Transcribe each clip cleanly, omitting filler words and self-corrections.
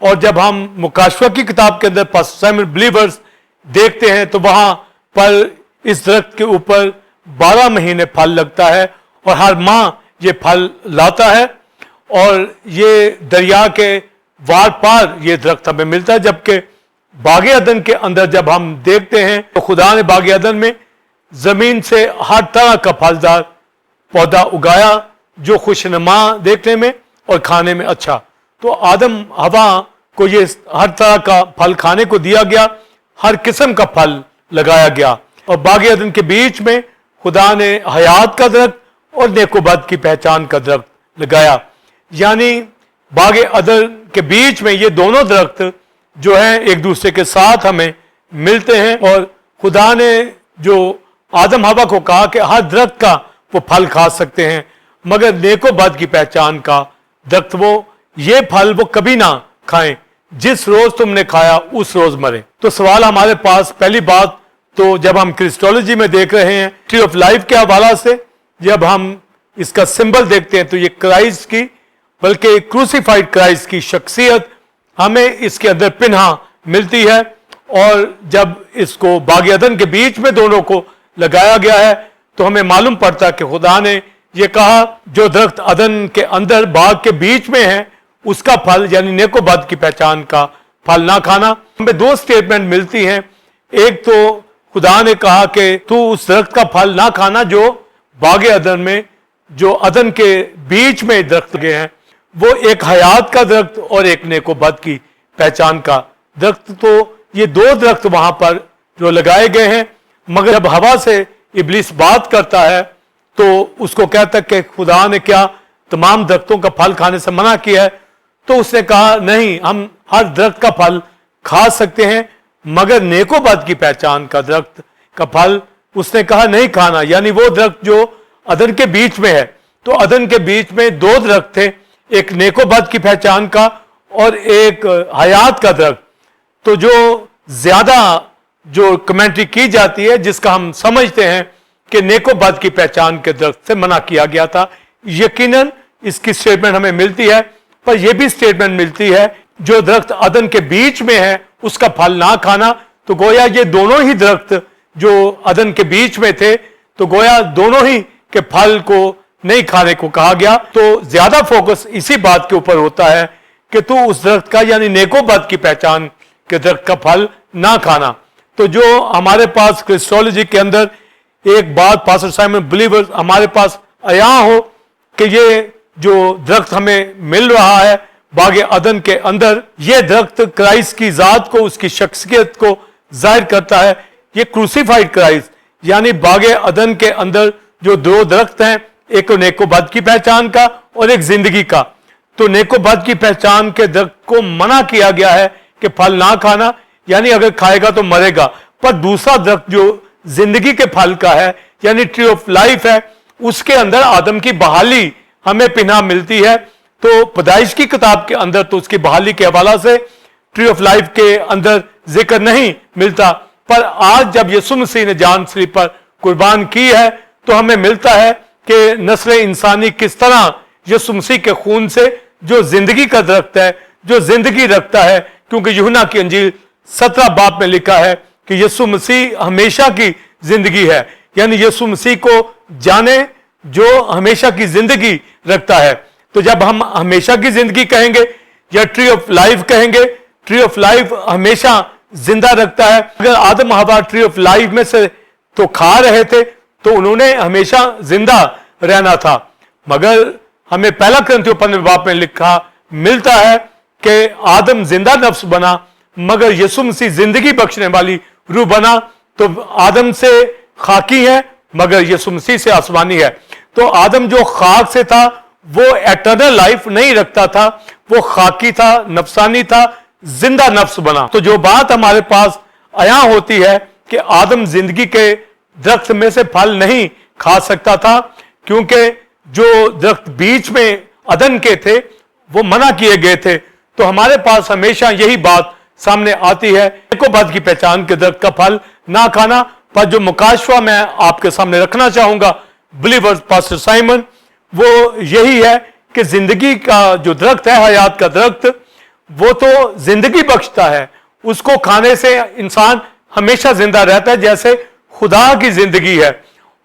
اور جب ہم مکاشفہ کی کتاب کے اندر پاسٹر سائمن بلیورز دیکھتے ہیں تو وہاں پر اس درخت کے اوپر 12 مہینے پھل لگتا ہے اور ہر ماہ یہ پھل لاتا ہے، اور یہ دریا کے وار پار یہ درخت ہمیں ملتا ہے. جبکہ باغ عدن کے اندر جب ہم دیکھتے ہیں تو خدا نے باغ عدن میں زمین سے ہر طرح کا پھلدار پودا اگایا جو خوشنما دیکھنے میں اور کھانے میں اچھا. تو آدم ہوا کو یہ ہر طرح کا پھل کھانے کو دیا گیا، ہر قسم کا پھل لگایا گیا. اور باغ عدن کے بیچ میں خدا نے حیات کا درخت اور نیک و بد کی پہچان کا درخت لگایا. یعنی باغ عدن کے بیچ میں یہ دونوں درخت جو ہیں ایک دوسرے کے ساتھ ہمیں ملتے ہیں. اور خدا نے جو آدم ہوا کو کہا کہ ہر درخت کا وہ پھل کھا سکتے ہیں، مگر نیک و بد کی پہچان کا درخت وہ یہ پھل وہ کبھی نہ کھائیں، جس روز تم نے کھایا اس روز مرے. تو سوال ہمارے پاس پہلی بات تو جب ہم کرسٹولوجی میں دیکھ رہے ہیں ٹری آف لائف کے حوالہ سے، جب ہم اس کا سمبل دیکھتے ہیں تو یہ کرائسٹ کی، بلکہ کروسیفائڈ کرائسٹ کی شخصیت ہمیں اس کے اندر پنہا ملتی ہے. اور جب اس کو باغ عدن کے بیچ میں دونوں کو لگایا گیا ہے تو ہمیں معلوم پڑتا ہے کہ خدا نے یہ کہا جو درخت عدن کے اندر باغ کے بیچ میں ہے اس کا پھل یعنی نیک و بد کی پہچان کا پھل نہ کھانا. ہمیں دو سٹیٹمنٹ ملتی ہیں. ایک تو خدا نے کہا کہ تو اس درخت کا پھل نہ کھانا جو باغ عدن میں، جو عدن کے بیچ میں درخت لگے ہیں، وہ ایک حیات کا درخت اور ایک نیک و بد کی پہچان کا درخت. تو یہ دو درخت وہاں پر جو لگائے گئے ہیں. مگر جب ہوا سے ابلیس بات کرتا ہے تو اس کو کہتا ہے کہ خدا نے کیا تمام درختوں کا پھل کھانے سے منع کیا ہے؟ تو اس نے کہا نہیں، ہم ہر درخت کا پھل کھا سکتے ہیں مگر نیک و بد کی پہچان کا درخت کا پھل اس نے کہا نہیں کھانا. یعنی وہ درخت جو عدن کے بیچ میں ہے. تو عدن کے بیچ میں دو درخت تھے، ایک نیک و بد کی پہچان کا اور ایک حیات کا درخت. تو جو زیادہ جو کمنٹری کی جاتی ہے جس کا ہم سمجھتے ہیں کہ نیک و بد کی پہچان کے درخت سے منع کیا گیا تھا، یقیناً اس کی سٹیٹمنٹ ہمیں ملتی ہے. پر یہ بھی سٹیٹمنٹ ملتی ہے جو درخت عدن کے بیچ میں ہے اس کا پھل نہ کھانا. تو گویا یہ دونوں ہی درخت جو عدن کے بیچ میں تھے تو گویا دونوں ہی کے پھل کو نہیں کھانے کو کہا گیا. تو زیادہ فوکس اسی بات کے اوپر ہوتا ہے کہ تو اس درخت کا یعنی نیک و بد کی پہچان کے درخت کا پھل نہ کھانا. تو جو ہمارے پاس کرسٹولوجی کے اندر ایک بات پاسٹر سائمن بلیور ہمارے پاس عیاں ہو کہ یہ جو درخت ہمیں مل رہا ہے باغ عدن کے اندر، یہ درخت کرائسٹ کی ذات کو، اس کی شخصیت کو ظاہر کرتا ہے. یہ کروسیفائڈ کرائسٹ یعنی باغ عدن کے اندر جو دو درخت ہیں، ایک نیک و بد کی پہچان کا اور ایک زندگی کا. تو نیک و بد کی پہچان کے درخت کو منع کیا گیا ہے کہ پھل نہ کھانا، یعنی اگر کھائے گا تو مرے گا. پر دوسرا درخت جو زندگی کے پھل کا ہے یعنی ٹری آف لائف ہے، اس کے اندر آدم کی بحالی ہمیں پناہ ملتی ہے. تو پیدائش کی کتاب کے اندر تو اس کی بحالی کے حوالہ سے ٹری آف لائف کے اندر ذکر نہیں ملتا. پر آج جب یسوع مسیح نے جان سلیب پر قربان کی ہے تو ہمیں ملتا ہے کہ نسل انسانی کس طرح یسوع مسیح کے خون سے جو زندگی کا درخت ہے، جو زندگی رکھتا ہے. کیونکہ یوحنا کی انجیل 17 باب میں لکھا ہے کہ یسوع مسیح ہمیشہ کی زندگی ہے. یعنی یسوع مسیح کو جانے جو ہمیشہ کی زندگی رکھتا ہے. تو جب ہم ہمیشہ کی زندگی کہیں گے یا ٹری آف لائف کہیں گے، ٹری آف لائف ہمیشہ زندہ رکھتا ہے. اگر آدم ہوا ٹری آف لائف میں سے تو کھا رہے تھے تو انہوں نے ہمیشہ زندہ رہنا تھا. مگر ہمیں پہلا کرنتھیوں 15 باب میں لکھا ملتا ہے کہ آدم زندہ نفس بنا مگر یسوع مسیح زندگی بخشنے والی روح بنا. تو آدم سے خاکی ہے مگر یسوع مسیح سے آسمانی ہے. تو آدم جو خاک سے تھا وہ ایٹرنل لائف نہیں رکھتا تھا، وہ خاکی تھا، نفسانی تھا، زندہ نفس بنا. تو جو بات ہمارے پاس عیاں ہوتی ہے کہ آدم زندگی کے درخت میں سے پھل نہیں کھا سکتا تھا کیونکہ جو درخت بیچ میں عدن کے تھے وہ منع کیے گئے تھے. تو ہمارے پاس ہمیشہ یہی بات سامنے آتی ہے نیک و بد کی پہچان کے درخت کا پھل نہ کھانا. پر جو مکاشفہ میں آپ کے سامنے رکھنا چاہوں گا بلیورز پاسٹر سائمن، وہ یہی ہے کہ زندگی کا جو درخت ہے، حیات کا درخت، وہ تو زندگی بخشتا ہے, اس کو کھانے سے انسان ہمیشہ زندہ رہتا ہے جیسے خدا کی زندگی ہے.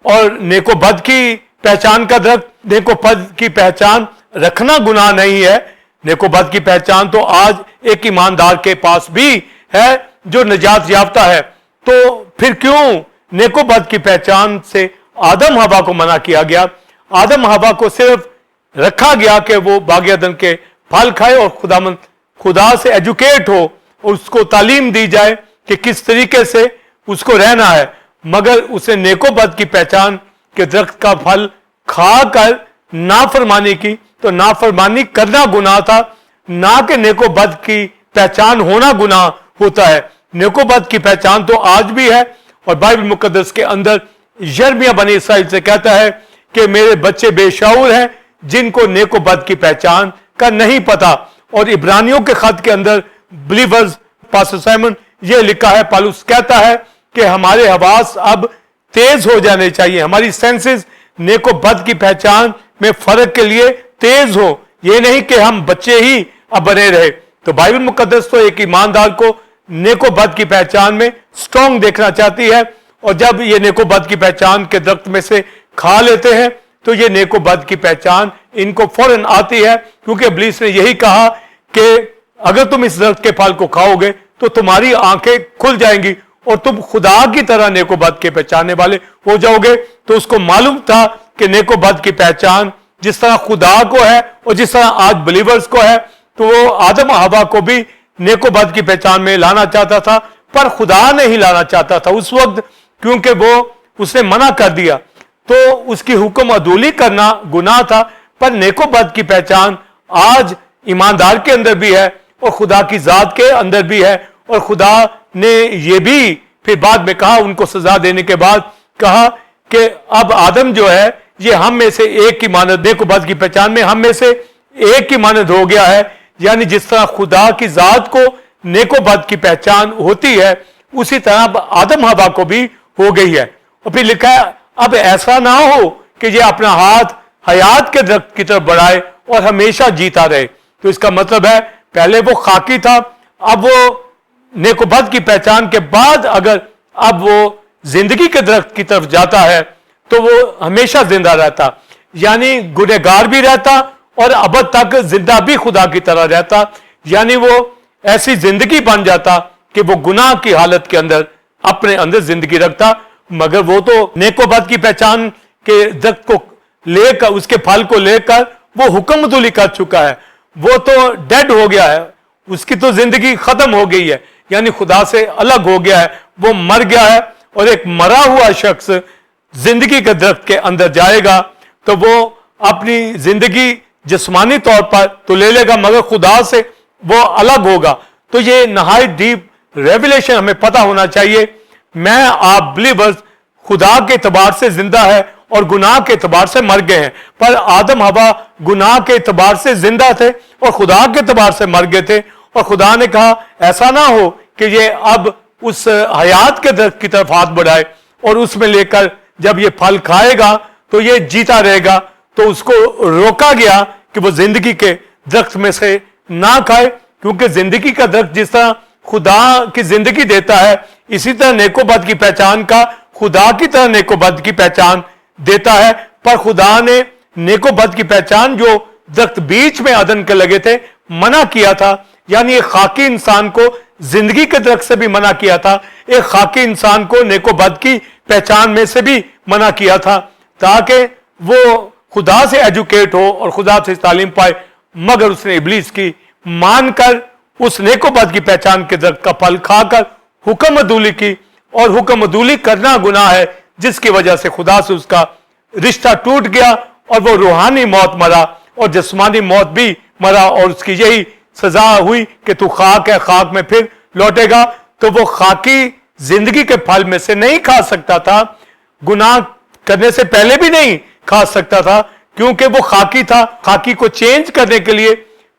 اور نیک و بد کی پہچان کا درخت, نیک و بد کی پہچان رکھنا گناہ نہیں ہے. نیک و بد کی پہچان تو آج ایک ایماندار کے پاس بھی ہے جو نجات یافتہ ہے. تو پھر کیوں نیک و بد کی پہچان سے آدم حوا کو منع کیا گیا؟ آدم حوا کو صرف رکھا گیا کہ وہ باغ عدن کے پھل کھائے اور خدا سے ایجوکیٹ ہو, اور اس کو تعلیم دی جائے کہ کس طریقے سے اس کو رہنا ہے. مگر اسے نیک و بد کی پہچان کے درخت کا پھل کھا کر نافرمانی کی, تو نافرمانی کرنا گناہ تھا, نہ کہ نیک و بد کی پہچان ہونا گناہ ہوتا ہے. نیک و بد کی پہچان تو آج بھی ہے, اور بائبل مقدس کے اندر یرمیہ بنی اسرائیل سے کہتا ہے کہ میرے بچے بے شعور ہیں جن کو نیک و بد کی پہچان کا نہیں پتا. اور عبرانیوں کے خط کے اندر بلیورز پاسٹر سائمن یہ لکھا ہے, پالوس کہتا ہے کہ ہمارے حواس اب تیز ہو جانے چاہیے, ہماری سینسز نیک و بد کی پہچان میں فرق کے لیے تیز ہو, یہ نہیں کہ ہم بچے ہی اب بنے رہے. تو بائبل مقدس تو ایک ایماندار کو نیک و بد کی پہچان میں سٹرونگ دیکھنا چاہتی ہے, اور جب یہ نیک و بد کی پہچان کے درخت میں سے کھا لیتے ہیں تو یہ نیک و بد کی پہچان ان کو فوراً آتی ہے, کیونکہ ابلیس نے یہی کہا کہ اگر تم اس درخت کے پھل کو کھاؤ گے تو تمہاری آنکھیں کھل جائیں گی اور تم خدا کی طرح نیک و بد کے پہچاننے والے ہو جاؤ گے. تو اس کو معلوم تھا کہ نیک و بد کی پہچان جس طرح خدا کو ہے اور جس طرح آج بلیورز کو ہے, تو وہ آدم حوا کو بھی نیک و بد کی پہچان میں لانا چاہتا تھا, پر خدا نہیں لانا چاہتا تھا اس وقت, کیونکہ وہ اس نے منع کر دیا. تو اس کی حکم عدولی کرنا گناہ تھا, پر نیک و بد کی پہچان آج ایماندار کے اندر بھی ہے اور خدا کی ذات کے اندر بھی ہے. اور خدا نے یہ بھی پھر بعد میں کہا, ان کو سزا دینے کے بعد کہا کہ اب آدم جو ہے یہ ہم میں سے ایک کی مانند, نیک و بد کی پہچان میں ہم میں سے ایک کی مانند ہو گیا ہے. یعنی جس طرح خدا کی ذات کو نیک و بد کی پہچان ہوتی ہے اسی طرح اب آدم حوا کو بھی ہو گئی ہے. اور پھر لکھا ہے اب ایسا نہ ہو کہ یہ اپنا ہاتھ حیات کے درخت کی طرف بڑھائے اور ہمیشہ جیتا رہے. تو اس کا مطلب ہے پہلے وہ خاکی تھا, اب وہ نیک و بد کی پہچان کے بعد اگر اب وہ زندگی کے درخت کی طرف جاتا ہے تو وہ ہمیشہ زندہ رہتا, یعنی گنہگار بھی رہتا اور ابد تک زندہ بھی خدا کی طرح رہتا. یعنی وہ ایسی زندگی بن جاتا کہ وہ گناہ کی حالت کے اندر اپنے اندر زندگی رکھتا. مگر وہ تو نیک و بد کی پہچان کے درخت کو لے کر, اس کے پھل کو لے کر وہ حکم عدولی کر چکا ہے, وہ تو ڈیڈ ہو گیا ہے, اس کی تو زندگی ختم ہو گئی ہے, یعنی خدا سے الگ ہو گیا ہے, وہ مر گیا ہے. اور ایک مرا ہوا شخص زندگی کے درخت کے اندر جائے گا تو وہ اپنی زندگی جسمانی طور پر تو لے لے گا مگر خدا سے وہ الگ ہوگا. تو یہ نہایت ڈیپ ریویلیشن ہمیں پتہ ہونا چاہیے. میں آپ بلیورز خدا کے اعتبار سے زندہ ہے اور گناہ کے اعتبار سے مر گئے ہیں, پر آدم حوا گناہ کے اعتبار سے زندہ تھے اور خدا کے اعتبار سے مر گئے تھے. اور خدا نے کہا ایسا نہ ہو کہ یہ اب اس حیات کے درخت کی طرف ہاتھ بڑھائے اور اس میں لے کر جب یہ پھل کھائے گا تو یہ جیتا رہے گا. تو اس کو روکا گیا کہ وہ زندگی کے درخت میں سے نہ کھائے, کیونکہ زندگی کا درخت جس طرح خدا کی زندگی دیتا ہے اسی طرح نیک و بد کی پہچان کا خدا کی طرح نیک و بد کی پہچان دیتا ہے. پر خدا نے نیک و بد کی پہچان جو درخت بیچ میں عدن کے لگے تھے منع کیا تھا, یعنی ایک خاکی انسان کو زندگی کے درخت سے بھی منع کیا تھا, ایک خاکی انسان کو نیک و بد کی پہچان میں سے بھی منع کیا تھا, تاکہ وہ خدا سے ایجوکیٹ ہو اور خدا سے تعلیم پائے. مگر اس نے ابلیس کی مان کر اس نیک و بد کی پہچان کے درخت کا پھل کھا کر حکم عدولی کی, اور حکم عدولی کرنا گناہ ہے جس کی وجہ سے خدا سے اس کا رشتہ ٹوٹ گیا اور وہ روحانی موت مرا اور جسمانی موت بھی مرا, اور اس کی یہی سزا ہوئی کہ تو خاک ہے, خاک میں پھر لوٹے گا. تو وہ خاکی زندگی کے پھل میں سے نہیں کھا سکتا تھا, گناہ کرنے سے پہلے بھی نہیں کھا سکتا تھا, کیونکہ وہ خاکی تھا. خاکی کو چینج کرنے کے لیے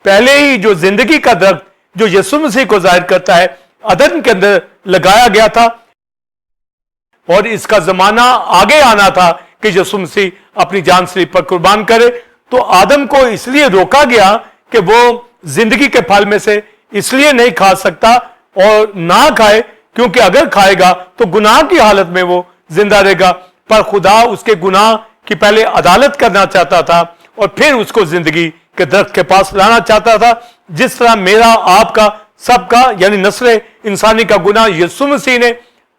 پہلے ہی جو زندگی کا درخت جو یسوع مسیح کو ظاہر کرتا ہے عدن کے اندر لگایا گیا تھا, اور اس کا زمانہ آگے آنا تھا کہ یسوع مسیح اپنی جان صلیب پر قربان کرے. تو آدم کو اس لیے روکا گیا کہ وہ زندگی کے پھل میں سے اس لیے نہیں کھا سکتا اور نہ کھائے کیونکہ اگر کھائے گا تو گناہ کی حالت میں وہ زندہ رہے گا، پر خدا اس کے گناہ کی پہلے عدالت کرنا چاہتا تھا اور پھر اس کو زندگی کے درخت کے پاس لانا چاہتا تھا۔ جس طرح میرا، آپ کا، سب کا یعنی نسل انسانی کا گناہ یسوع مسیح نے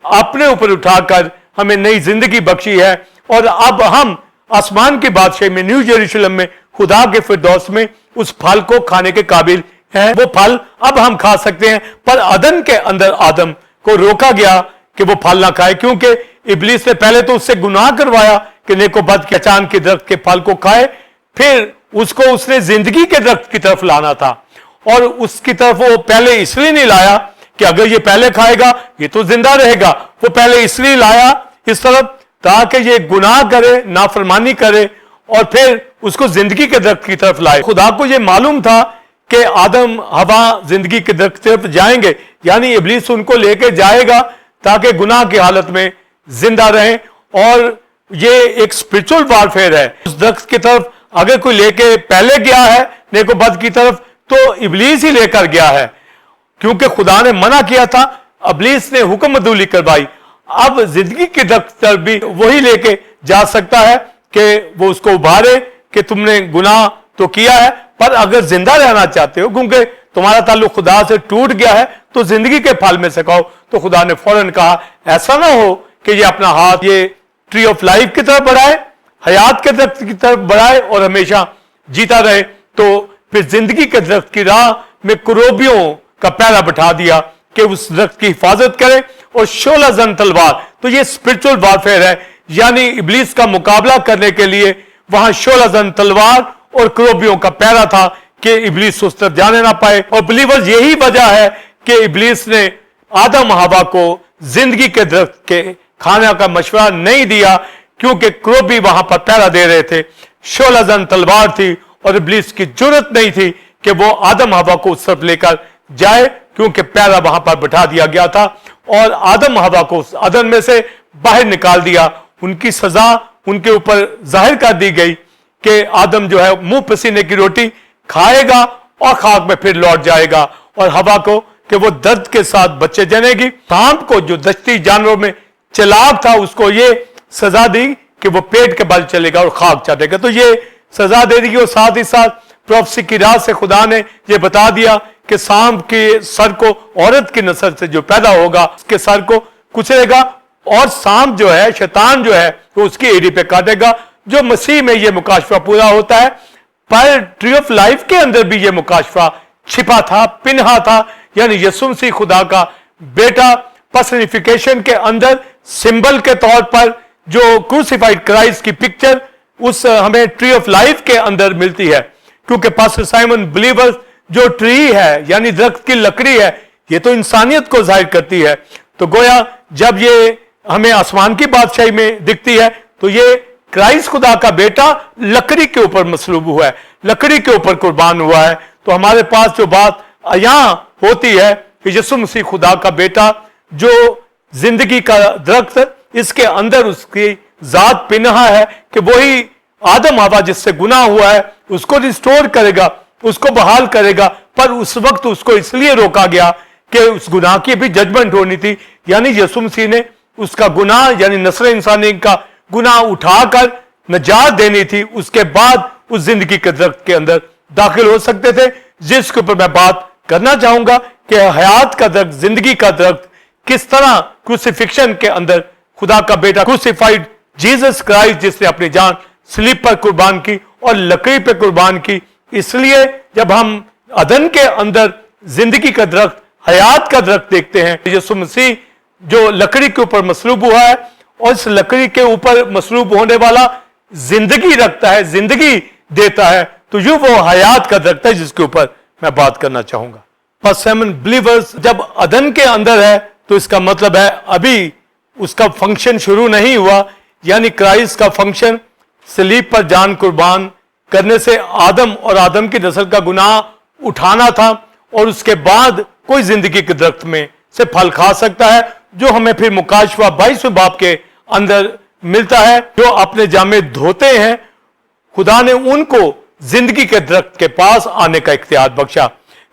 اپنے اوپر اٹھا کر ہمیں نئی زندگی بخشی ہے، اور اب ہم آسمان کی بادشاہی میں، نیو یروشلم میں، خدا کے فردوس میں اس پھل کو کھانے کے قابل ہیں۔ وہ پھل اب ہم کھا سکتے ہیں، پر عدن کے اندر آدم کو روکا گیا کہ وہ پھل نہ کھائے، کیونکہ ابلیس نے پہلے تو اس سے گناہ کروایا کہ نیک و بد کے پہچان کے درخت کے پھل کو کھائے، پھر اس کو اس نے زندگی کے درخت کی طرف لانا تھا، اور اس کی طرف وہ پہلے اس لیے نہیں لایا کہ اگر یہ پہلے کھائے گا یہ تو زندہ رہے گا، وہ پہلے اس لیے لایا اس طرف تاکہ یہ گناہ کرے، نافرمانی کرے، اور پھر اس کو زندگی کے درخت کی طرف لائے۔ خدا کو یہ معلوم تھا کہ آدم ہوا زندگی کے درخت کی طرف جائیں گے، یعنی ابلیس ان کو لے کے جائے گا تاکہ گناہ کی حالت میں زندہ رہیں، اور یہ ایک اسپرچل وارفیئر ہے۔ اس درخت کی طرف اگر کوئی لے کے پہلے گیا ہے نیک و بد کی طرف تو ابلیس ہی لے کر گیا ہے، کیونکہ خدا نے منع کیا تھا، ابلیس نے حکم عدولی کروائی۔ اب زندگی کے درخت پر بھی وہی لے کے جا سکتا ہے کہ وہ اس کو ابھارے کہ تم نے گناہ تو کیا ہے، پر اگر زندہ رہنا چاہتے ہو کیونکہ تمہارا تعلق خدا سے ٹوٹ گیا ہے تو زندگی کے پھل میں سے کھاؤ۔ تو خدا نے فوراً کہا ایسا نہ ہو کہ یہ اپنا ہاتھ یہ ٹری آف لائف کی طرف بڑھائے، حیات کے درخت کی طرف بڑھائے اور ہمیشہ جیتا رہے۔ تو پھر زندگی کے درخت کی راہ میں کروبیوں کا پہرا بٹھا دیا کہ اس درخت کی حفاظت کرے، اور شعلہ زن تلوار، تو یہ اسپرچل وارفیئر ہے، یعنی ابلیس کا مقابلہ کرنے کے لیے وہاں شعلہ زن تلوار اور کروبیوں کا پہرا تھا کہ ابلیس اس طرف جانے نہ پائے۔ اور بلیورز یہی وجہ ہے کہ ابلیس نے آدم حوا کو زندگی کے درخت کے کھانے کا مشورہ نہیں دیا، کیونکہ کروبی وہاں پر پہرا دے رہے تھے، شعلہ زن تلوار تھی، اور ابلیس کی جرت نہیں تھی کہ وہ آدم حوا کو اس طرف لے کر جائے، کیونکہ پہرا وہاں پر بٹھا دیا گیا تھا، اور آدم حوا کو اس عدن میں سے باہر نکال دیا۔ ان کی سزا ان کے اوپر ظاہر کر دی گئی کہ آدم جو ہے منہ پسینے کی روٹی کھائے گا اور خاک میں پھر لوٹ جائے گا، اور حوا کو کہ وہ درد کے ساتھ بچے جنے گی۔ سانپ کو جو دشتی جانوروں میں چلاک تھا اس کو یہ سزا دی کہ وہ پیٹ کے بل چلے گا اور خاک چاٹے گا، تو یہ سزا دے دی گی۔ اور ساتھ ہی ساتھ پروفیسی کی راہ سے خدا نے یہ بتا دیا کہ سانپ کے سر کو عورت کی نسل سے جو پیدا ہوگا اس کے سر کو کچلے گا، اور سانپ جو ہے، شیطان جو ہے، وہ اس کی ایڑی پہ کاٹے گا۔ جو مسیح میں یہ مکاشفہ پورا ہوتا ہے، پر ٹری آف لائف کے اندر بھی یہ مکاشفہ چھپا تھا، پنہا تھا، یعنی یسوع مسیح خدا کا بیٹا پرسنیفیکیشن کے اندر سمبل کے طور پر جو کروسیفائیڈ کرائسٹ کی پکچر اس ہمیں ٹری آف لائف کے اندر ملتی ہے، کیونکہ پاسٹر سائمن بلیورز جو ٹری ہے یعنی درخت کی لکڑی ہے، یہ تو انسانیت کو ظاہر کرتی ہے۔ تو گویا جب یہ ہمیں آسمان کی بادشاہی میں دکھتی ہے تو یہ کرائسٹ خدا کا بیٹا لکڑی کے اوپر مصلوب ہوا ہے، لکڑی کے اوپر قربان ہوا ہے۔ تو ہمارے پاس جو بات یہاں ہوتی ہے کہ یسوع مسیح خدا کا بیٹا جو زندگی کا درخت، اس کے اندر اس کی ذات پنہا ہے کہ وہی آدم حوا جس سے گناہ ہوا ہے اس کو ریسٹور کرے گا، اس کو بحال کرے گا، پر اس وقت اس کو اس لیے روکا گیا کہ اس گناہ کی بھی ججمنٹ ہونی تھی، یعنی یسوع مسیح نے اس کا گناہ یعنی نسل انسانی کا گناہ اٹھا کر نجات دینی تھی، اس کے بعد اس زندگی کے درخت کے اندر داخل ہو سکتے تھے، جس کے اوپر میں بات کرنا چاہوں گا کہ حیات کا درخت، زندگی کا درخت کس طرح کروسیفکشن کے اندر خدا کا بیٹا کروسیفائیڈ جیزس کرائسٹ جس نے اپنی جان صلیب پر قربان کی اور لکڑی پہ قربان کی، اس لیے جب ہم عدن کے اندر زندگی کا درخت، حیات کا درخت دیکھتے ہیں، یسوع مسیح جو لکڑی کے اوپر مصلوب ہوا ہے اور اس لکڑی کے اوپر مصلوب ہونے والا زندگی رکھتا ہے، زندگی دیتا ہے، تو یوں وہ حیات کا درخت ہے جس کے اوپر میں بات کرنا چاہوں گا۔ پس سیمن بلیورز جب عدن کے اندر ہے تو اس کا مطلب ہے ابھی اس کا فنکشن شروع نہیں ہوا، یعنی کرائسٹ کا فنکشن صلیب پر جان قربان کرنے سے آدم اور آدم کی نسل کا گناہ اٹھانا تھا، اور اس کے بعد کوئی زندگی کے درخت میں سے پھل کھا سکتا ہے، جو ہمیں پھر مکاشفہ 22 باب کے اندر ملتا ہے۔ جو اپنے جامے دھوتے ہیں خدا نے ان کو زندگی کے درخت کے پاس آنے کا اختیار بخشا،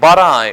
12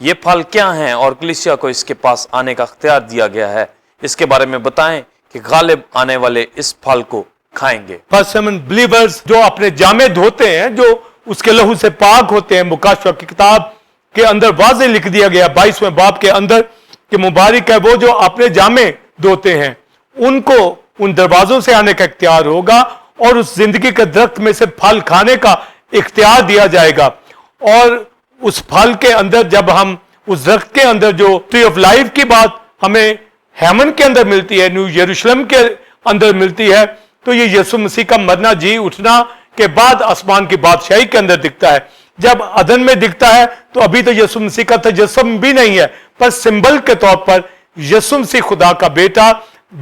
یہ پھل کیا ہیں اور کلیسیا کو اس کے پاس آنے کا اختیار دیا گیا ہے، اس کے بارے میں بتائیں کہ غالب آنے والے اس پھل کو کھائیں گے۔ فرسٹ سیمن بلیورز جو اپنے جامے دھوتے ہیں، جو اس کے لہو سے پاک ہوتے ہیں، مکاشفہ کی کتاب کے اندر واضح لکھ دیا گیا 22ویں باب کے اندر کہ مبارک ہے وہ جو اپنے جامے دھوتے ہیں، ان کو ان دروازوں سے آنے کا اختیار ہوگا اور اس زندگی کے درخت میں سے پھل کھانے کا اختیار دیا جائے گا۔ اور اس پھل کے اندر جب ہم اس درخت کے اندر جو ٹری آف لائف کی بات ہمیں ہیمن کے اندر ملتی ہے، نیو یروشلم کے اندر ملتی ہے، تو یہ یسوع مسیح کا مرنا جی اٹھنا کے بعد آسمان کی بادشاہی کے اندر دکھتا ہے۔ جب عدن میں دکھتا ہے تو ابھی تو یسوع مسیح کا تجسم بھی نہیں ہے، پر سمبل کے طور پر یسوع مسیح خدا کا بیٹا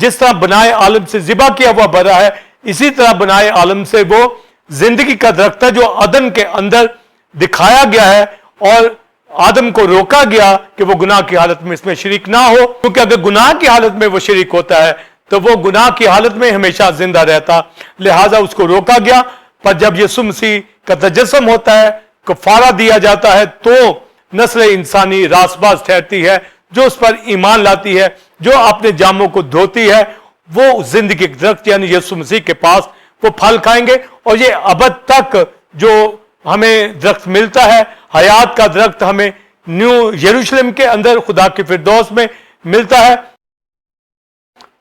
جس طرح بنائے عالم سے ذبح کیا ہوا برا ہے، اسی طرح بنائے عالم سے وہ زندگی کا درخت ہے جو عدن کے اندر دکھایا گیا ہے، اور آدم کو روکا گیا کہ وہ گناہ کی حالت میں اس میں شریک نہ ہو، کیونکہ اگر گناہ کی حالت میں وہ شریک ہوتا ہے تو وہ گناہ کی حالت میں ہمیشہ زندہ رہتا، لہٰذا اس کو روکا گیا۔ پر جب یسوع مسیح کا تجسم ہوتا ہے، کفارہ دیا جاتا ہے، تو نسل انسانی راست باز ٹھہرتی ہے، جو اس پر ایمان لاتی ہے، جو اپنے جاموں کو دھوتی ہے، وہ زندگی کے درخت یعنی یسوع مسیح کے پاس وہ پھل کھائیں گے۔ اور یہ ابد تک جو ہمیں درخت ملتا ہے، حیات کا درخت ہمیں نیو یروشلم کے اندر خدا کے فردوس میں ملتا ہے۔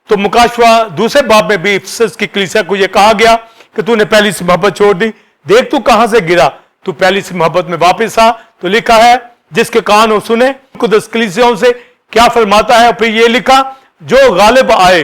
تو مکاشفہ دوسرے باب میں بھی افسس کی کلیسیا کو یہ کہا گیا کہ تو نے پہلی سی محبت چھوڑ دی، دیکھ تو کہاں سے گرا، تو پہلی سی محبت میں واپس آ۔ تو لکھا ہے جس کے کان ہو سنے قدس کلیسیوں سے کیا فرماتا ہے، اور پھر یہ لکھا جو غالب آئے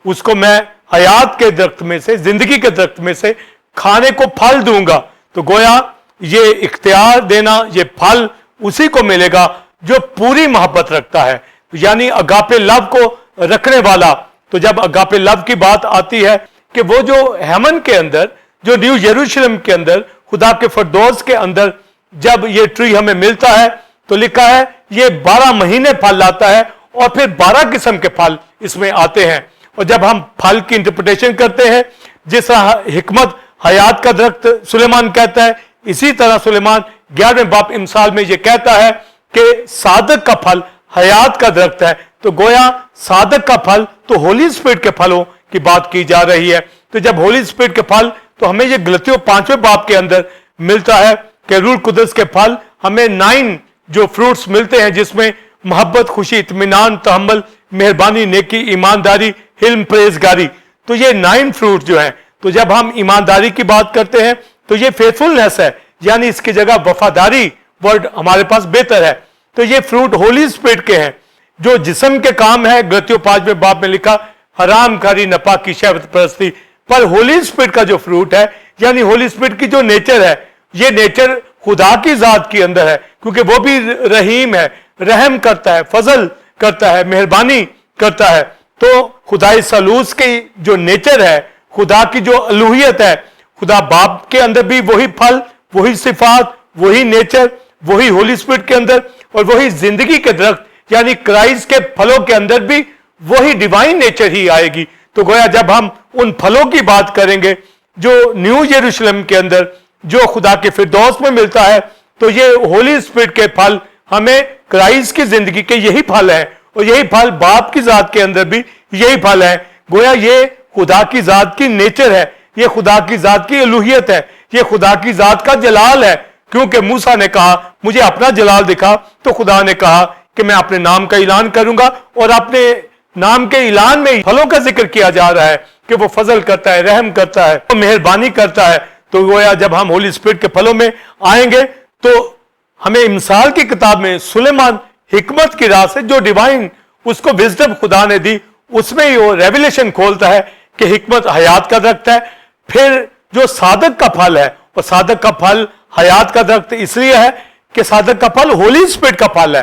اس کو میں حیات کے درخت میں سے، زندگی کے درخت میں سے کھانے کو پھل دوں گا۔ تو گویا یہ اختیار دینا، یہ پھل اسی کو ملے گا جو پوری محبت رکھتا ہے، یعنی اگاپے لو کو رکھنے والا۔ تو جب اگاپے لو کی بات آتی ہے کہ وہ جو ہیمن کے اندر، جو نیو یروشلم کے اندر، خدا کے فردوس کے اندر جب یہ ٹری ہمیں ملتا ہے تو لکھا ہے یہ 12 مہینے پھل لاتا ہے، اور پھر 12 قسم کے پھل اس میں آتے ہیں۔ اور جب ہم پھل کی انٹرپریٹیشن کرتے ہیں، جس طرح حکمت حیات کا درخت سلیمان کہتا ہے، اسی طرح سلیمان 11ویں باب امثال میں یہ کہتا ہے کہ صادق کا پھل حیات کا درخت ہے۔ تو گویا صادق کا پھل تو ہولی اسپرٹ کے پھلوں کی بات کی جا رہی ہے۔ تو جب ہولی اسپرٹ کے پھل، تو ہمیں یہ غلطیوں 5ویں باب کے اندر ملتا ہے کہ روح القدس کے پھل ہمیں 9 جو فروٹس ملتے ہیں، جس میں محبت، خوشی، اطمینان، تحمل، مہربانی، نیکی، ایمانداری، حلم، پرہیزگاری۔ تو یہ 9 فروٹ جو ہیں، تو جب ہم ایمانداری کی بات کرتے ہیں تو یہ فیتھفلنس ہے، یعنی اس کی جگہ وفاداری ورڈ ہمارے پاس بہتر ہے۔ تو یہ فروٹ ہولی اسپرٹ کے ہیں جو جسم کے کام ہے، غلطیوں 5ویں باب میں لکھا حرام کاری، ناپاکی، شہوت پرستی۔ پر ہولی اسپرٹ کا جو فروٹ ہے، یعنی ہولی اسپرٹ کی جو نیچر ہے، یہ نیچر خدا کی ذات کے اندر ہے، کیونکہ وہ بھی رحیم ہے، رحم کرتا ہے، فضل کرتا ہے، مہربانی کرتا ہے۔ تو خدائے ثالوث کی جو نیچر ہے، خدا کی جو الوہیت ہے، خدا باپ کے اندر بھی وہی پھل، وہی صفات، وہی نیچر، وہی ہولی اسپرٹ کے اندر، اور وہی زندگی کے درخت یعنی کرائسٹ کے پھلوں کے اندر بھی وہی ڈیوائن نیچر ہی آئے گی۔ تو گویا جب ہم ان پھلوں کی بات کریں گے جو نیو یروشلم کے اندر جو خدا کے فردوس میں ملتا ہے، تو یہ ہولی اسپرٹ کے پھل ہمیں کرائسٹ کی زندگی کے یہی پھل ہیں، اور یہی پھل باپ کی ذات کے اندر بھی یہی پھل ہیں۔ گویا یہ خدا کی ذات کی نیچر ہے، یہ خدا کی ذات کی الوہیت ہے، یہ خدا کی ذات کا جلال ہے۔ کیونکہ موسیٰ نے کہا مجھے اپنا جلال دکھا، تو خدا نے کہا کہ میں اپنے نام کا اعلان کروں گا، اور اپنے نام کے اعلان میں پھلوں کا ذکر کیا جا رہا ہے کہ وہ فضل کرتا ہے، رحم کرتا ہے، وہ مہربانی کرتا ہے۔ تو گویا جب ہم ہولی اسپرٹ کے پھلوں میں آئیں گے تو ہمیں امثال کی کتاب میں سلیمان حکمت کی راہ سے جو ڈیوائن اس کو وزڈم خدا نے دی، اس میں ہی وہ ریویلیشن کھولتا ہے کہ حکمت حیات کا درخت ہے۔ پھر جو صادق کا پھل ہے، اور صادق کا پھل حیات کا درخت اس لیے ہے کہ صادق کا پھل ہولی اسپرٹ کا پھل ہے،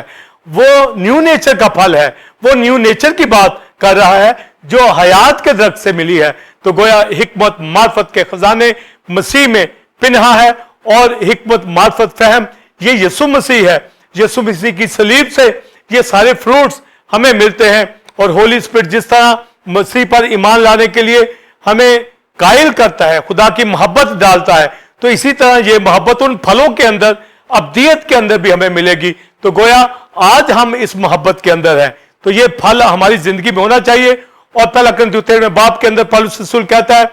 وہ نیو نیچر کا پھل ہے، وہ نیو نیچر کی بات کر رہا ہے جو حیات کے درخت سے ملی ہے۔ تو گویا حکمت معرفت کے خزانے مسیح میں پنہا ہے، اور حکمت معرفت فہم یہ یسوع مسیح ہے۔ یسوع مسیح کی صلیب سے یہ سارے فروٹس ہمیں ملتے ہیں، اور ہولی اسپرٹ جس طرح مسیح پر ایمان لانے کے لیے ہمیں قائل کرتا ہے، خدا کی محبت ڈالتا ہے، تو اسی طرح یہ محبت ان پھلوں کے اندر ابدیت کے اندر بھی ہمیں ملے گی۔ تو گویا آج ہم اس محبت کے اندر ہیں تو یہ پھل ہماری زندگی میں ہونا چاہیے. اور پہلا کرنتھیوں 13 باب کے اندر پولس رسول کہتا ہے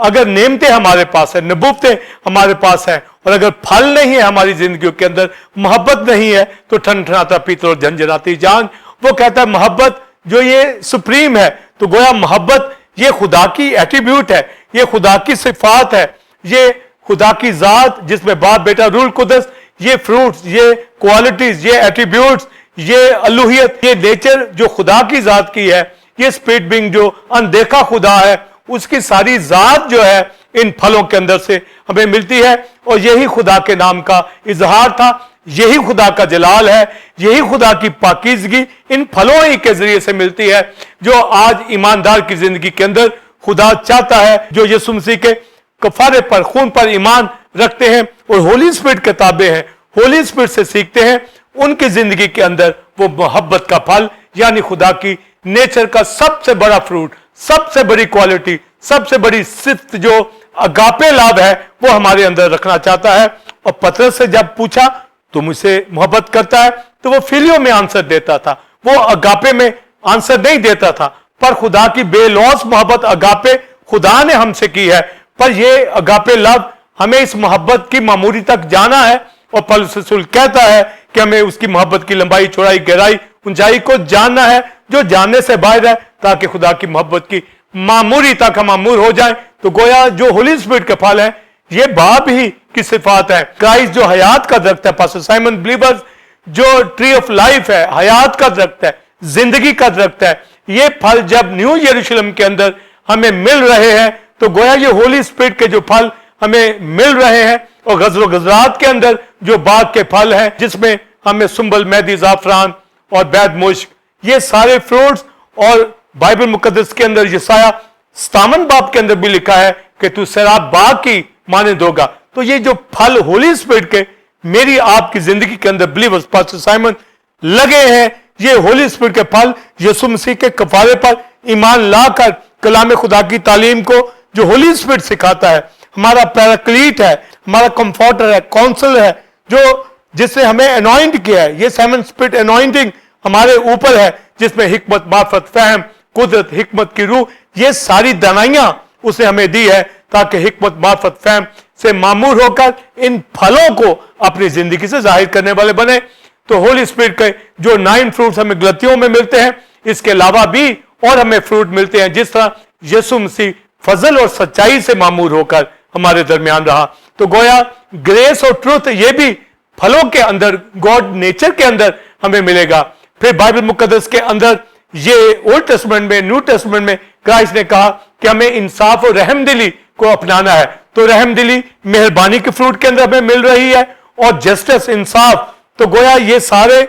اگر نعمتیں ہمارے پاس ہیں, نبوتیں ہمارے پاس ہیں, اور اگر پھل نہیں ہے ہماری زندگیوں کے اندر, محبت نہیں ہے, تو ٹھنٹھناتا پیتل اور جھنجھناتی جان. وہ کہتا ہے محبت جو یہ سپریم ہے, تو گویا محبت یہ خدا کی ایٹریبیوٹ ہے, یہ خدا کی صفات ہے, یہ خدا کی ذات جس میں باپ بیٹا روح القدس, یہ فروٹس, یہ کوالٹیز, یہ ایٹریبیوٹس, یہ الوہیت, یہ نیچر جو خدا کی ذات کی ہے, یہ اسپرٹ بینگ جو اندیکھا خدا ہے, اس کی ساری ذات جو ہے ان پھلوں کے اندر سے ہمیں ملتی ہے. اور یہی خدا کے نام کا اظہار تھا, یہی خدا کا جلال ہے, یہی خدا کی پاکیزگی ان پھلوں ہی کے ذریعے سے ملتی ہے جو آج ایماندار کی زندگی کے اندر خدا چاہتا ہے, جو یسوع مسیح کے کفارے پر, خون پر ایمان رکھتے ہیں اور ہولی اسپرٹ کے تابع ہیں, ہولی اسپرٹ سے سیکھتے ہیں. ان کی زندگی کے اندر وہ محبت کا پھل یعنی خدا کی نیچر کا سب سے بڑا فروٹ, سب سے بڑی کوالٹی, سب سے بڑی صفت جو اگاپے لاب ہے وہ ہمارے اندر رکھنا چاہتا ہے. اور پترس سے جب پوچھا تو مجھ سے محبت کرتا ہے, تو وہ فیلیو میں آنسر دیتا تھا, وہ اگاپے میں آنسر نہیں دیتا تھا. پر خدا کی بے لوث محبت اگاپے خدا نے ہم سے کی ہے, پر یہ اگاپے لب ہمیں اس محبت کی معموری تک جانا ہے. اور پولس رسول کہتا ہے کہ ہمیں اس کی محبت کی لمبائی, چوڑائی, گہرائی, اونچائی کو جاننا ہے جو جاننے سے باہر ہے, تاکہ خدا کی محبت کی معموری تک ہم معمور ہو جائیں. تو گویا جو ہولی اسپرٹ کے پھل ہیں یہ باپ ہی کی صفات ہے. کرائسٹ جو حیات کا درخت ہے, پاسٹر سائمن بلیورز جو ٹری آف لائف ہے, حیات کا درخت ہے, زندگی کا درخت ہے, یہ پھل جب نیو یروشلم کے اندر ہمیں مل رہے ہیں تو گویا یہ ہولی اسپرٹ کے جو پھل ہمیں مل رہے ہیں. اور غزل و غزرات کے اندر جو باغ کے پھل ہیں جس میں ہمیں سنبل, مہدی, زعفران اور بید مشک, یہ سارے فروٹس, اور بائبل مقدس کے اندر یسایہ 57 باب کے اندر بھی لکھا ہے کہ تو سیراب باغ کی مانند ہوگا. تو یہ جو پھل ہولی اسپرٹ کے میری آپ کی زندگی کے اندر بلیورز, پاسٹر سائمن لگے ہیں, یہ ہولی اسپرٹ کے پھل یسوع مسیح کے کفارے پر ایمان لا کر کلام خدا کی تعلیم کو جو ہولی اسپرٹ سکھاتا ہے, ہمارا پیراکلیٹ ہے, ہمارا کمفورٹر ہے, کونسل ہے, جو جس نے ہمیں انوائنٹ کیا ہے. یہ سیون اسپرٹ انوائنٹنگ ہمارے اوپر ہے جس میں حکمت, معرفت, فہم, قدرت, حکمت کی روح, یہ ساری دانائیاں اس نے ہمیں دی ہے تاکہ حکمت, معرفت, فہم سے معمور ہو کر ان پھلوں کو اپنی زندگی سے ظاہر کرنے والے بنے. تو ہولی اسپرٹ کے جو 9 فروٹس ہمیں غلطیوں میں ملتے ہیں, اس کے علاوہ بھی اور ہمیں فروٹ ملتے ہیں جس طرح یسوع مسیح فضل اور سچائی سے معمور ہو کر ہمارے درمیان رہا. تو گویا گریس اور ٹروتھ یہ بھی پھلوں کے اندر, گاڈ نیچر کے اندر ہمیں ملے گا. پھر بائبل مقدس کے اندر یہ اولڈ ٹیسٹمنٹ میں, نیو ٹیسٹمنٹ میں کرائسٹ نے کہا کہ ہمیں انصاف اور رحم دلی کو اپنانا ہے. تو رحم دلی مہربانی کے فروٹ کے اندر ہمیں مل رہی ہے, اور جسٹس, انصاف. تو گویا یہ سارے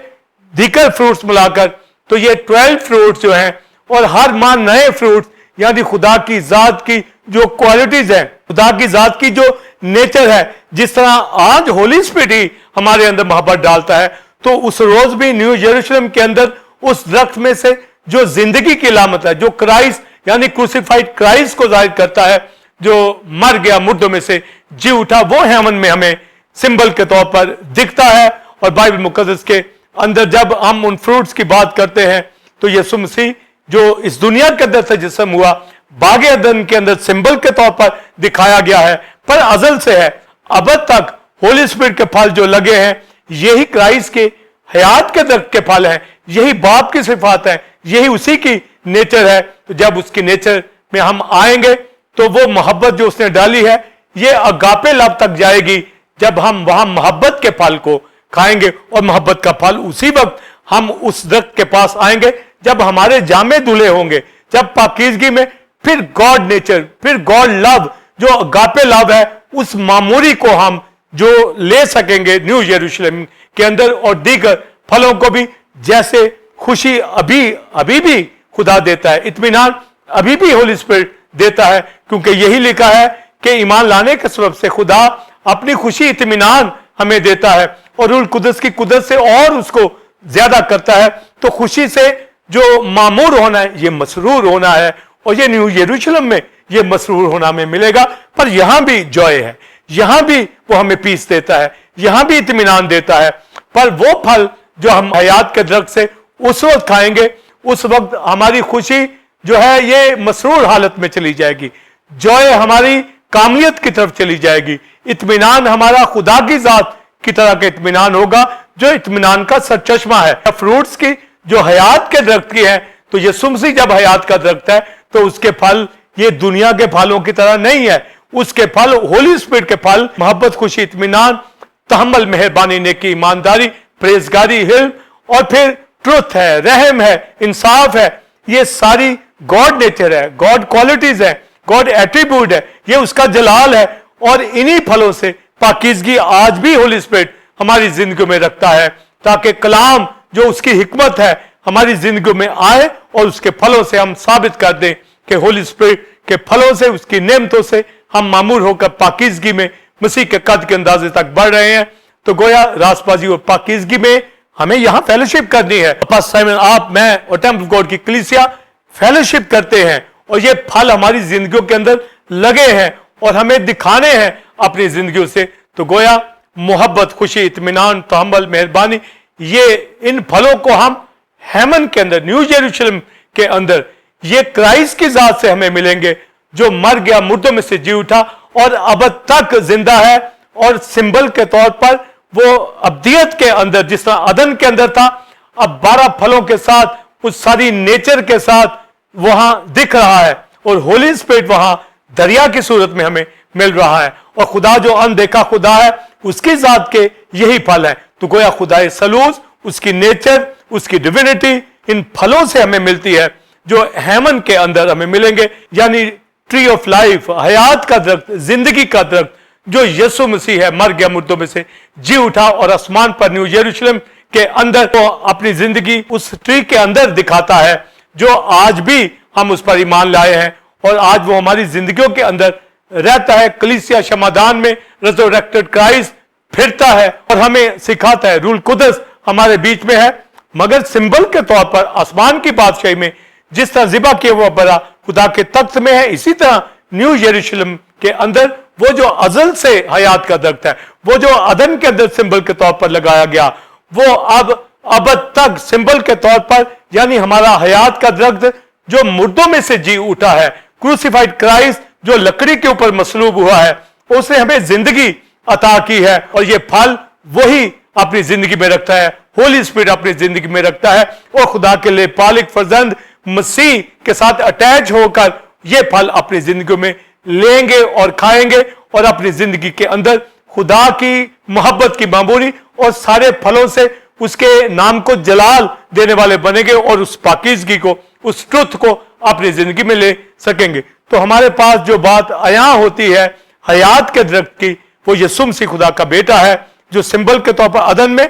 دیگر فروٹس ملا کر تو یہ 12 فروٹس جو ہیں, اور ہر ماہ نئے فروٹس یعنی خدا کی ذات کی جو کوالٹیز ہیں, خدا کی ذات کی جو نیچر ہے, جس طرح آج ہولی اسپرٹ ہی ہمارے اندر محبت ڈالتا ہے, تو اس روز بھی نیو یروشلم کے اندر اس درخت میں سے جو زندگی کی علامت ہے, جو کرائسٹ یعنی کروسیفائڈ کرائسٹ کو ظاہر کرتا ہے, جو مر گیا, مردوں میں سے جی اٹھا, وہ ہیمن میں ہمیں سمبل کے طور پر دکھتا ہے. اور بائبل مقدس کے اندر جب ہم ان فروٹس کی بات کرتے ہیں تو یسوع مسیح جو اس دنیا کے اندر تجسم ہوا, باغ عدن کے اندر سمبل کے طور پر دکھایا گیا ہے, پر ازل سے ہے ابد تک ہولی اسپرٹ کے پھل جو لگے ہیں یہی کرائسٹ کے حیات کے درخت کے پھل ہیں, یہی باپ کی صفات ہیں, یہی اسی کی نیچر ہے. تو جب اس کی نیچر میں ہم آئیں گے تو وہ محبت جو اس نے ڈالی ہے یہ اگاپے لب تک جائے گی جب ہم وہاں محبت کے پھل کو کھائیں گے. اور محبت کا پھل اسی وقت ہم اس درخت کے پاس آئیں گے جب ہمارے جامے دھلے ہوں گے, جب پاکیزگی میں پھر گاڈ نیچر, پھر گاڈ لو جو اگاپے لو ہے, اس معموری کو ہم جو لے سکیں گے نیو یروشلم کے اندر. اور دیگر پھلوں کو بھی, جیسے خوشی ابھی بھی خدا دیتا ہے, اطمینان ابھی بھی ہولی اسپرٹ دیتا ہے, کیونکہ یہی لکھا ہے کہ ایمان لانے کے سبب سے خدا اپنی خوشی, اطمینان ہمیں دیتا ہے, اور روح القدس کی قدرت سے اور اس کو زیادہ کرتا ہے. تو خوشی سے جو معمور ہونا ہے یہ مسرور ہونا ہے, اور یہ نیو یروشلم میں یہ مسرور ہونا ہمیں ملے گا. پر یہاں بھی جوائے ہے, یہاں بھی وہ ہمیں پیس دیتا ہے, یہاں بھی اطمینان دیتا ہے. پر وہ پھل جو ہم حیات کے درخت سے اس وقت کھائیں گے اس وقت ہماری خوشی جو ہے یہ مسرور حالت میں چلی جائے گی، جوئے ہماری کاملیت کی طرف چلی جائے گی، اطمینان ہمارا خدا کی ذات کی طرح کا اطمینان ہوگا جو اطمینان کا سرچشمہ ہے۔ فروٹس کی جو حیات کے درخت کی ہے، تو یسوع مسیح جب حیات کا درخت ہے تو اس کے پھل یہ دنیا کے پھلوں کی طرح نہیں ہے، اس کے پھل ہولی اسپرٹ کے پھل محبت، خوشی، اطمینان، تحمل، مہربانی، نیکی، ایمانداری، پرہیزگاری، حلم، اور پھر ٹروتھ ہے، رحم ہے، انصاف ہے، یہ ساری گاڈ نیچر ہے، گاڈ کوالٹیز ہے، گاڈ ایٹریبیوٹ ہے، یہ اس کا جلال ہے۔ اور انہی پھلوں سے پاکیزگی آج بھی ہولی اسپرٹ ہماری زندگیوں میں رکھتا ہے، تاکہ کلام جو اس کی حکمت ہے ہماری زندگیوں میں آئے اور اس کے پھلوں سے ہم ثابت کر دیں کہ ہولی اسپرٹ کے پھلوں سے، اس کی نعمتوں سے ہم معمور ہو کر پاکیزگی میں مسیح کے قد کے اندازے تک بڑھ رہے ہیں۔ تو گویا راست بازی اور پاکیزگی میں ہمیں یہاں فیلوشپ کرنی ہے۔ پاس سائمن، آپ، میں اور ٹیمپل گاڈ کی کلیسیا فیلوشپ کرتے ہیں، اور یہ پھل ہماری زندگیوں کے اندر لگے ہیں اور ہمیں دکھانے ہیں اپنی زندگیوں سے۔ تو گویا محبت، خوشی، اطمینان، تحمل، مہربانی، یہ ان پھلوں کو ہم ہیمن کے اندر، نیو یروشلم کے اندر، یہ کرائسٹ کی ذات سے ہمیں ملیں گے جو مر گیا، مردوں میں سے جی اٹھا اور اب تک زندہ ہے، اور سمبل کے طور پر وہ ابدیت کے اندر جس طرح عدن کے اندر تھا، اب 12 پھلوں کے ساتھ، اس ساری نیچر کے ساتھ وہاں دکھ رہا ہے، اور ہولی اسپرٹ وہاں دریا کی صورت میں ہمیں مل رہا ہے، اور خدا جو اندیکھا خدا ہے اس کی ذات کے یہی پھل ہیں۔ تو گویا خدا سلوس، اس کی نیچر، اس کی ڈیوینٹی ان پھلوں سے ہمیں ملتی ہے جو ہیمن کے اندر ہمیں ملیں گے، یعنی ٹری آف لائف، حیات کا درخت، زندگی کا درخت جو یسوع مسیح ہے، مر گیا، مردوں میں سے جی اٹھا، اور آسمان پر نیو یروشلم کے اندر وہ اپنی زندگی اس ٹری کے اندر دکھاتا ہے، جو آج بھی ہم اس پر ایمان لائے ہیں، اور آج وہ ہماری زندگیوں کے اندر رہتا ہے۔ کلیسیا شمادان میں ریزریکٹڈ کرائسٹ پھرتا ہے اور ہمیں سکھاتا ہے، رول قدس ہمارے بیچ میں ہے، مگر سمبل کے طور پر آسمان کی بادشاہی میں جس طرح ذبح کیا ہوا بڑا خدا کے تخت میں ہے، اسی طرح نیو یروشلم کے اندر وہ جو ازل سے حیات کا درخت ہے، وہ جو عدن کے اندر سمبل کے طور پر لگایا گیا، وہ اب تک سمبل کے طور پر، یعنی ہمارا حیات کا درخت جو مردوں میں سے جی اٹھا ہے، کروسیفائڈ کرائسٹ جو لکڑی کے اوپر مصلوب ہوا ہے، اس نے ہمیں زندگی عطا کی ہے، اور یہ پھل وہی اپنی زندگی میں رکھتا ہے، ہولی اسپرٹ اپنی زندگی میں رکھتا ہے، اور خدا کے لئے پالک فرزند مسیح کے ساتھ اٹیچ ہو کر یہ پھل اپنی زندگیوں میں لیں گے اور کھائیں گے، اور اپنی زندگی کے اندر خدا کی محبت کی معموری اور سارے پھلوں سے اس کے نام کو جلال دینے والے بنیں گے، اور اس پاکیزگی کو، اس ٹروتھ کو اپنی زندگی میں لے سکیں گے۔ تو ہمارے پاس جو بات عیاں ہوتی ہے حیات کے درخت کی، وہ یسوع مسیح خدا کا بیٹا ہے، جو سمبل کے طور پر عدن میں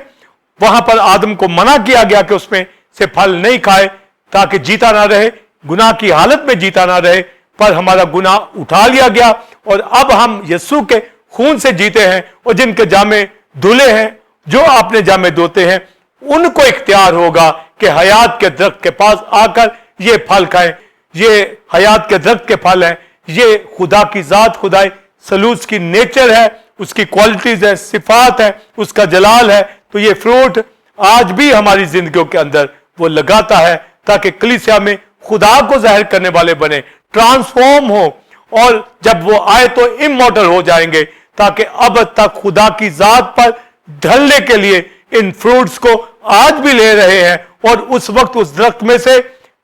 وہاں پر آدم کو منع کیا گیا کہ اس میں سے پھل نہیں کھائے تاکہ جیتا نہ رہے، گناہ کی حالت میں جیتا نہ رہے، پر ہمارا گناہ اٹھا لیا گیا، اور اب ہم یسوع کے خون سے جیتے ہیں، اور جن کے جامے دھلے ہیں، جو آپ نے جامے دھوتے ہیں، ان کو اختیار ہوگا کہ حیات کے درخت کے پاس آ کر یہ پھل کھائیں۔ یہ حیات کے درخت کے پھل ہیں، یہ خدا کی ذات، خدائے سلوس کی نیچر ہے، اس کی کوالٹیز ہے، صفات ہے، اس کا جلال ہے۔ تو یہ فروٹ آج بھی ہماری زندگیوں کے اندر وہ لگاتا ہے، تاکہ کلیسیا میں خدا کو ظاہر کرنے والے بنے، ٹرانسفارم ہو، اور جب وہ آئے تو امورٹل ہو جائیں گے، تاکہ اب تک خدا کی ذات پر ڈھلنے کے لیے ان فروٹس کو آج بھی لے رہے ہیں، اور اس وقت اس درخت میں سے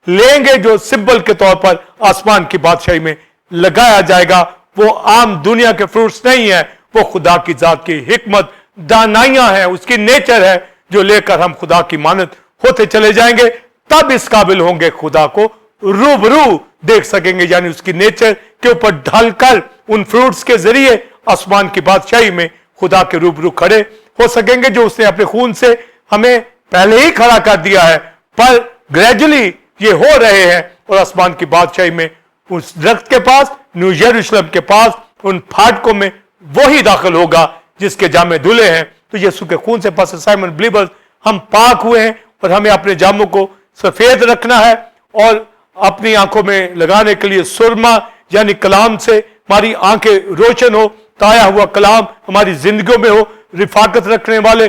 لیں گے جو سمبل کے طور پر آسمان کی بادشاہی میں لگایا جائے گا۔ وہ عام دنیا کے فروٹس نہیں ہیں، وہ خدا کی ذات کی حکمت، دانائیاں ہیں، اس کی نیچر ہے، جو لے کر ہم خدا کی مانند ہوتے چلے جائیں گے، تب اس قابل ہوں گے خدا کو روبرو دیکھ سکیں گے، یعنی اس کی نیچر کے اوپر ڈھل کر ان فروٹس کے ذریعے آسمان کی بادشاہی میں خدا کے روبرو کھڑے ہو سکیں گے، جو اس نے اپنے خون سے ہمیں پہلے ہی کھڑا کر دیا ہے، پر گریجولی یہ ہو رہے ہیں، اور آسمان کی بادشاہی میں اس درخت کے پاس، نیو یروشلم کے پاس، ان پھاٹکوں میں وہی داخل ہوگا جس کے جامے دھلے ہیں۔ تو یسوع کے خون سے پاس سائمن بلیورز ہم پاک ہوئے ہیں، اور ہمیں اپنے جاموں کو سفید رکھنا ہے، اور اپنی آنکھوں میں لگانے کے لیے سرما، یعنی کلام سے ہماری آنکھیں روشن ہو، تایا ہوا کلام ہماری زندگیوں میں ہو، رفاقت رکھنے والے